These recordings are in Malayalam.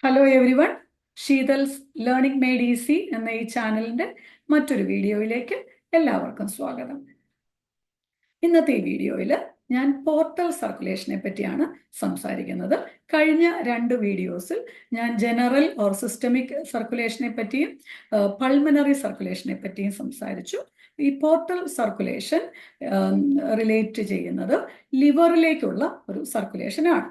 Hello everyone, Sheetal's learning made easy എന്ന ഈ ചാനലിൻ്റെ മറ്റൊരു വീഡിയോയിലേക്ക് എല്ലാവർക്കും സ്വാഗതം. ഇന്നത്തെ ഈ വീഡിയോയിൽ ഞാൻ പോർട്ടൽ സർക്കുലേഷനെ പറ്റിയാണ് സംസാരിക്കുന്നത്. കഴിഞ്ഞ 2 വീഡിയോസിൽ ഞാൻ ജനറൽ ഓർ സിസ്റ്റമിക് സർക്കുലേഷനെ പറ്റിയും പൾമനറി സർക്കുലേഷനെ പറ്റിയും സംസാരിച്ചു. ഈ പോർട്ടൽ സർക്കുലേഷൻ റിലേറ്റ് ചെയ്യുന്നത് ലിവറിലേക്കുള്ള ഒരു സർക്കുലേഷനാണ്.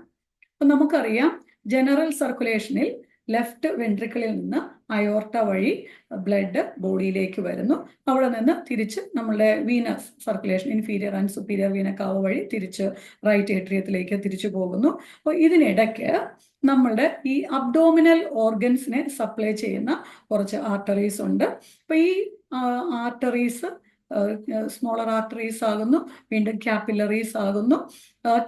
അപ്പം നമുക്കറിയാം, ജനറൽ സർക്കുലേഷനിൽ ലെഫ്റ്റ് വെൻട്രിക്കിളിൽ നിന്ന് അയോർട്ട വഴി ബ്ലഡ് ബോഡിയിലേക്ക് വരുന്നു. അവിടെ നിന്ന് തിരിച്ച് നമ്മളുടെ venous circulation, inferior and superior vena cava വഴി തിരിച്ച് റൈറ്റ് ഏട്രിയത്തിലേക്ക് തിരിച്ചു പോകുന്നു. അപ്പോൾ ഇതിനിടയ്ക്ക് നമ്മളുടെ ഈ അബ്ഡോമിനൽ ഓർഗൻസിനെ സപ്ലൈ ചെയ്യുന്ന കുറച്ച് ആർട്ടറീസ് ഉണ്ട്. അപ്പോൾ ഈ ആർട്ടറീസ് സ്മോളർ ആർട്ടറീസ് ആകുന്നു, വീണ്ടും ക്യാപ്പിലറീസ് ആകുന്നു.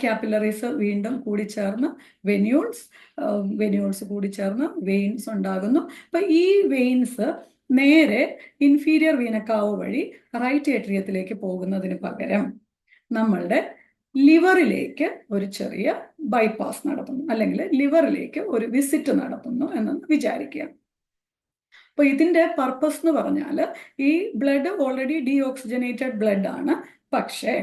ക്യാപ്പിലറീസ് വീണ്ടും കൂടിച്ചേർന്ന് വെന്യൂൾസ് കൂടിച്ചേർന്ന് വെയിൻസ് ഉണ്ടാകുന്നു. അപ്പം ഈ വെയിൻസ് നേരെ ഇൻഫീരിയർ വീനക്കാവ് വഴി റൈറ്റ് ഏട്രിയത്തിലേക്ക് പോകുന്നതിന് പകരം നമ്മളുടെ ലിവറിലേക്ക് ഒരു ചെറിയ ബൈപ്പാസ് നടത്തുന്നു, അല്ലെങ്കിൽ ലിവറിലേക്ക് ഒരു വിസിറ്റ് നടത്തുന്നു എന്ന് വിചാരിക്കുക. അപ്പോൾ ഇതിൻ്റെ പർപ്പസ് എന്ന് പറഞ്ഞാൽ, ഈ ബ്ലഡ് ഓൾറെഡി ഡീഓക്സിജനേറ്റഡ് ബ്ലഡ് ആണ്. പക്ഷേ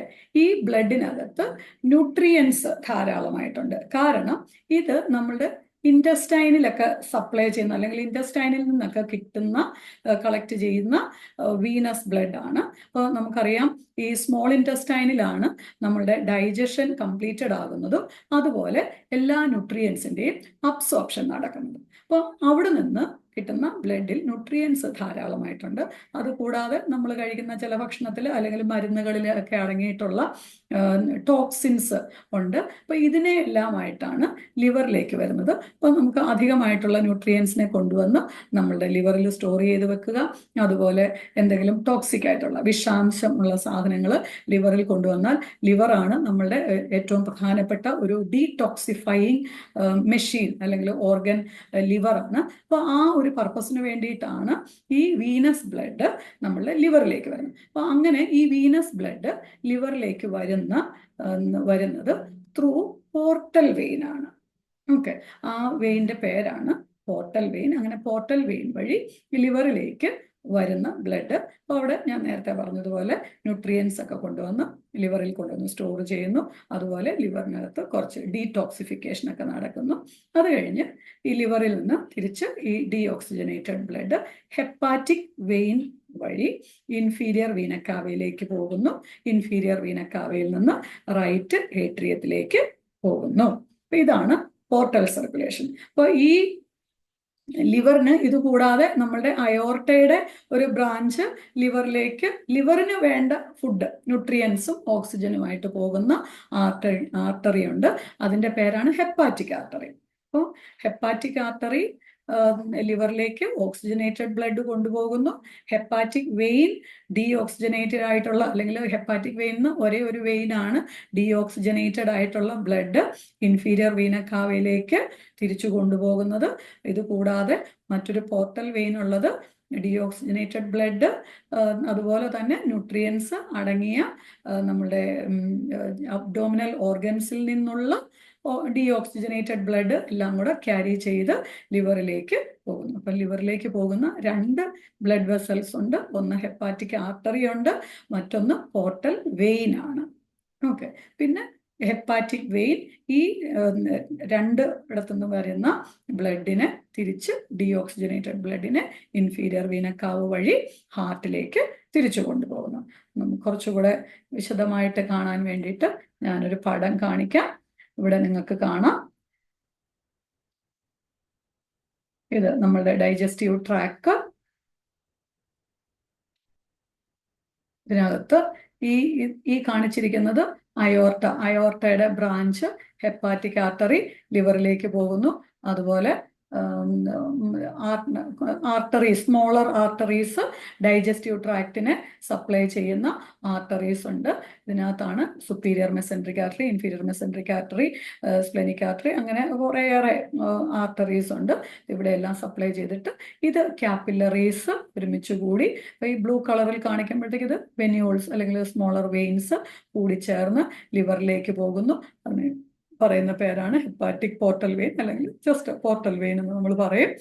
ഈ ബ്ലഡിനകത്ത് ന്യൂട്രിയൻസ് ധാരാളമായിട്ടുണ്ട്. കാരണം ഇത് നമ്മളുടെ ഇൻറ്റസ്റ്റൈനിലൊക്കെ സപ്ലൈ ചെയ്യുന്ന, അല്ലെങ്കിൽ ഇൻറ്റസ്റ്റൈനിൽ നിന്നൊക്കെ കിട്ടുന്ന കളക്ട് ചെയ്യുന്ന വീനസ് ബ്ലഡ് ആണ്. അപ്പോൾ നമുക്കറിയാം, ഈ സ്മോൾ ഇൻറ്റസ്റ്റൈനിലാണ് നമ്മളുടെ ഡൈജഷൻ കംപ്ലീറ്റഡ് ആകുന്നതും അതുപോലെ എല്ലാ ന്യൂട്രിയൻസിൻ്റെയും അബ്സോർപ്ഷൻ നടക്കുന്നത്. അപ്പോൾ അവിടെ നിന്ന് കിട്ടുന്ന ബ്ലഡിൽ ന്യൂട്രിയൻസ് ധാരാളമായിട്ടുണ്ട്. അതുകൂടാതെ നമ്മൾ കഴിക്കുന്ന ചില ഭക്ഷണത്തിൽ അല്ലെങ്കിൽ മരുന്നുകളിലൊക്കെ അടങ്ങിയിട്ടുള്ള ടോക്സിൻസ് ഉണ്ട്. അപ്പോൾ ഇതിനെ എല്ലാമായിട്ടാണ് ലിവറിലേക്ക് വരുന്നത്. അപ്പോൾ നമുക്ക് അധികമായിട്ടുള്ള ന്യൂട്രിയൻസിനെ കൊണ്ടുവന്ന് നമ്മളുടെ ലിവറിൽ സ്റ്റോർ ചെയ്ത് വെക്കുക. അതുപോലെ എന്തെങ്കിലും ടോക്സിക് ആയിട്ടുള്ള വിഷാംശം ഉള്ള സാധനങ്ങൾ ലിവറിൽ കൊണ്ടുവന്നാൽ, ലിവറാണ് നമ്മളുടെ ഏറ്റവും പ്രധാനപ്പെട്ട ഒരു ഡീടോക്സിഫയിങ് മെഷീൻ, അല്ലെങ്കിൽ ഓർഗൻ ലിവറാണ്. അപ്പോൾ ആ ഒരു പർപ്പസിന് വേണ്ടിയിട്ടാണ് ഈ വീനസ് ബ്ലഡ് നമ്മളുടെ ലിവറിലേക്ക് വരുന്നത്. അപ്പോൾ അങ്ങനെ ഈ വീനസ് ബ്ലഡ് ലിവറിലേക്ക് വരുന്നത് ത്രൂ പോർട്ടൽ വെയിൻ ആണ്. ഓക്കെ, ആ വെയിൻ്റെ പേരാണ് പോർട്ടൽ വെയിൻ. അങ്ങനെ പോർട്ടൽ വെയിൻ വഴി ലിവറിലേക്ക് വരുന്ന ബ്ലഡ്, അപ്പോൾ അവിടെ ഞാൻ നേരത്തെ പറഞ്ഞതുപോലെ ന്യൂട്രിയൻസ് ഒക്കെ കൊണ്ടുവന്ന് ലിവറിൽ കൊണ്ടുവന്ന് സ്റ്റോർ ചെയ്യുന്നു. അതുപോലെ ലിവറിനകത്ത് കുറച്ച് ഡീടോക്സിഫിക്കേഷൻ ഒക്കെ നടക്കുന്നു. അത് കഴിഞ്ഞ് ഈ ലിവറിൽ നിന്ന് തിരിച്ച് ഈ ഡീഓക്സിജനേറ്റഡ് ബ്ലഡ് ഹെപ്പാറ്റിക് വെയിൻ വഴി ഇൻഫീരിയർ വീനക്കാവയിലേക്ക് പോകുന്നു. ഇൻഫീരിയർ വീനക്കാവയിൽ നിന്ന് റൈറ്റ് ഏട്രിയത്തിലേക്ക് പോകുന്നു. അപ്പോൾ ഇതാണ് പോർട്ടൽ സർക്കുലേഷൻ. അപ്പോൾ ഈ ലിവറിന് ഇതുകൂടാതെ നമ്മളുടെ അയോർട്ടയുടെ ഒരു ബ്രാഞ്ച് ലിവറിന് വേണ്ട ഫുഡ്, ന്യൂട്രിയൻസും ഓക്സിജനുമായിട്ട് പോകുന്ന ആർട്ടറി ഉണ്ട്. അതിൻ്റെ പേരാണ് ഹെപ്പാറ്റിക് ആർട്ടറി. അപ്പോൾ ഹെപ്പാറ്റിക് ആർട്ടറി ലിവറിലേക്ക് ഓക്സിജനേറ്റഡ് ബ്ലഡ് കൊണ്ടുപോകുന്നു. ഹെപ്പാറ്റിക് വെയിൻ ഡീഓക്സിജനേറ്റഡ് ആയിട്ടുള്ള, അല്ലെങ്കിൽ ഹെപ്പാറ്റിക് വെയിൻ ഒരേ ഒരു വെയിനാണ് ഡീഓക്സിജനേറ്റഡ് ആയിട്ടുള്ള ബ്ലഡ് ഇൻഫീരിയർ വീനക്കാവയിലേക്ക് തിരിച്ചു കൊണ്ടുപോകുന്നത്. ഇത് കൂടാതെ മറ്റൊരു പോർട്ടൽ വെയിൻ ഉള്ളത് ഡീഓക്സിജനേറ്റഡ് ബ്ലഡ്, അതുപോലെ തന്നെ ന്യൂട്രിയൻസ് അടങ്ങിയ നമ്മുടെ അബ്ഡോമിനൽ ഓർഗൻസിൽ നിന്നുള്ള ഡീഓക്സിജനേറ്റഡ് ബ്ലഡ് എല്ലാം കൂടെ ക്യാരി ചെയ്ത് ലിവറിലേക്ക് പോകുന്നു. അപ്പം ലിവറിലേക്ക് പോകുന്ന 2 ബ്ലഡ് വെസൽസ് ഉണ്ട്. ഒന്ന് ഹെപ്പാറ്റിക് ആർട്ടറി ഉണ്ട്, മറ്റൊന്ന് പോർട്ടൽ വെയിൻ ആണ്. ഓക്കെ, പിന്നെ ഹെപ്പാറ്റിക് വെയിൻ ഈ 2 ഇടത്തുനിന്ന് വരുന്ന ബ്ലഡിനെ തിരിച്ച്, ഡീഓക്സിജനേറ്റഡ് ബ്ലഡിനെ ഇൻഫീരിയർ വീനക്കാവ് വഴി ഹാർട്ടിലേക്ക് തിരിച്ചു കൊണ്ടുപോകുന്നു. നമുക്ക് കുറച്ചുകൂടെ വിശദമായിട്ട് കാണാൻ വേണ്ടിയിട്ട് ഞാനൊരു പടം കാണിക്കാം. ഇവിടെ നിങ്ങൾക്ക് കാണാം, ഇത് നമ്മളുടെ ഡൈജസ്റ്റീവ് ട്രാക്ക്. ഇതിനകത്ത് ഈ കാണിച്ചിരിക്കുന്നത് അയോർട്ടയുടെ ബ്രാഞ്ച് ഹെപ്പാറ്റിക് ആർട്ടറി ലിവറിലേക്ക് പോകുന്നു. അതുപോലെ സ്മോളർ ആർട്ടറീസ് ഡൈജസ്റ്റീവ് ട്രാക്റ്റിനെ സപ്ലൈ ചെയ്യുന്ന ആർട്ടറീസ് ഉണ്ട്. ഇതിനകത്താണ് superior mesenteric artery, inferior mesenteric artery, splenic artery, അങ്ങനെ കുറേയേറെ ആർട്ടറീസ് ഉണ്ട്. ഇവിടെ എല്ലാം സപ്ലൈ ചെയ്തിട്ട് ഇത് ക്യാപ്പിലറീസ് ഒരുമിച്ച് കൂടി, ഈ ബ്ലൂ കളറിൽ കാണിക്കുമ്പോഴത്തേക്ക് ഇത് വെന്യൂൾസ് അല്ലെങ്കിൽ സ്മോളർ വെയിൻസ് കൂടി ചേർന്ന് ലിവറിലേക്ക് പോകുന്നു. പറയുന്ന പേരാണ് ഹെപ്പാറ്റിക് പോർട്ടൽ വെയിൻ, അല്ലെങ്കിൽ ജസ്റ്റ് പോർട്ടൽ വെയിൻ എന്ന് നമ്മൾ പറയും.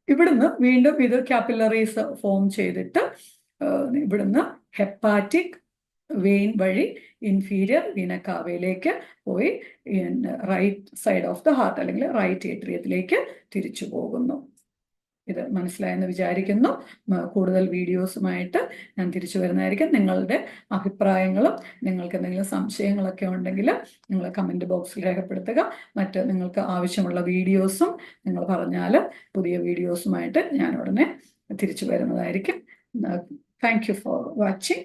ഇവിടുന്ന് വീണ്ടും ഇത് കാപ്പിലറീസ് ഫോം ചെയ്തിട്ട് ഇവിടുന്ന് ഹെപ്പാറ്റിക് വെയിൻ വഴി ഇൻഫീരിയർ വീന കാവയിലേക്ക് പോയി right side of the heart അല്ലെങ്കിൽ റൈറ്റ് ഏട്രിയത്തിലേക്ക് തിരിച്ചു പോകുന്നു. ഇത് മനസ്സിലായെന്ന് വിചാരിക്കുന്നു. കൂടുതൽ വീഡിയോസുമായിട്ട് ഞാൻ തിരിച്ചു വരുന്നതായിരിക്കും. നിങ്ങളുടെ അഭിപ്രായങ്ങളും നിങ്ങൾക്ക് എന്തെങ്കിലും സംശയങ്ങളൊക്കെ ഉണ്ടെങ്കിൽ നിങ്ങൾ കമൻറ്റ് ബോക്സിൽ രേഖപ്പെടുത്തുക. മറ്റ് നിങ്ങൾക്ക് ആവശ്യമുള്ള വീഡിയോസും നിങ്ങൾ പറഞ്ഞാൽ പുതിയ വീഡിയോസുമായിട്ട് ഞാൻ ഉടനെ തിരിച്ചു വരുന്നതായിരിക്കും. Thank you for watching.